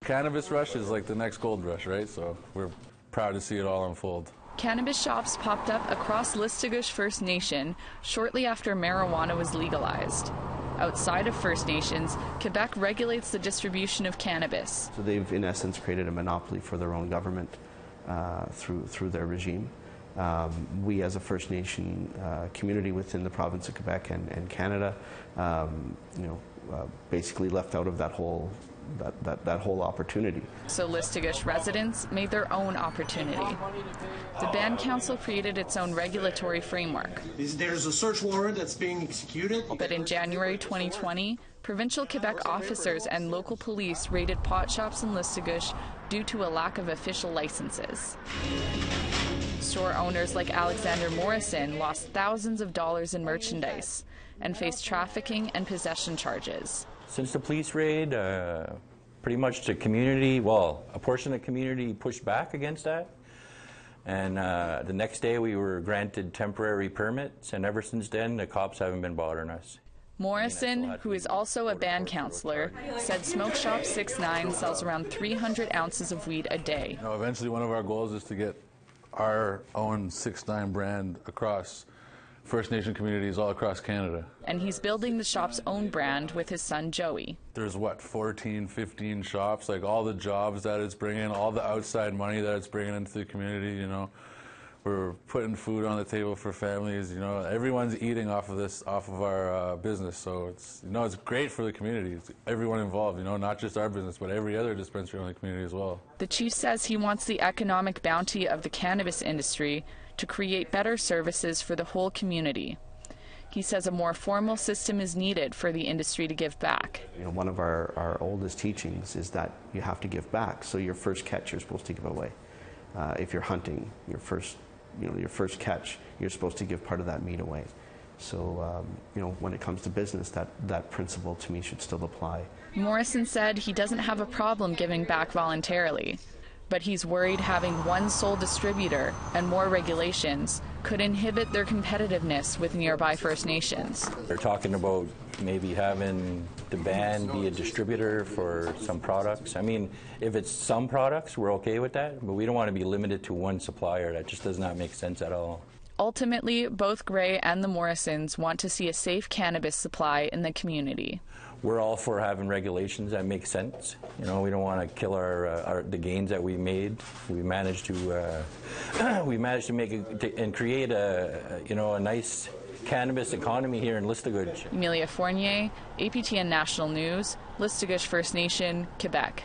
Cannabis rush is like the next gold rush, right? So we're proud to see it all unfold. Cannabis shops popped up across Listuguj First Nation shortly after marijuana was legalized. Outside of First Nations, Quebec regulates the distribution of cannabis. So they've, in essence, created a monopoly for their own government through their regime. We, as a First Nation community within the province of Quebec and Canada, basically left out of that whole opportunity. So Listuguj residents made their own opportunity. The Band Council created its own regulatory framework. There's a search warrant that's being executed. But in January 2020, provincial Quebec officers and local police raided pot shops in Listuguj due to a lack of official licenses. Store owners like Alexander Morrison lost thousands of dollars in merchandise and faced trafficking and possession charges. Since the police raid, pretty much the community, well, a portion of the community pushed back against that. And the next day we were granted temporary permits, and ever since then the cops haven't been bothering us. Morrison, who is also a band counselor, said Smoke Shop 69 sells around 300 ounces of weed a day. Eventually one of our goals is to get our own 69 brand across First Nation communities all across Canada. And he's building the shop's own brand with his son Joey. There's 14, 15 shops, like all the jobs that it's bringing, all the outside money that it's bringing into the community, We're putting food on the table for families, everyone's eating off of our business, so it's great for the community. It's everyone involved, not just our business, but every other dispensary in the community as well. The chief says he wants the economic bounty of the cannabis industry to create better services for the whole community. He says a more formal system is needed for the industry to give back. One of our oldest teachings is that you have to give back. So your first catch you're supposed to give away. If you're hunting, your first catch, you're supposed to give part of that meat away. So, when it comes to business, that principle to me should still apply. Morrison said he doesn't have a problem giving back voluntarily, but he's worried having one sole distributor and more regulations could inhibit their competitiveness with nearby First Nations. They're talking about maybe having the band be a distributor for some products. I mean, if it's some products, we're okay with that, but we don't want to be limited to one supplier. That just does not make sense at all. Ultimately, both Gray and the Morrisons want to see a safe cannabis supply in the community. We're all for having regulations that make sense. We don't want to kill the gains that we made. We managed to make it and create a nice cannabis economy here in Listuguj. Amelia Fournier, APTN National News, Listuguj First Nation, Quebec.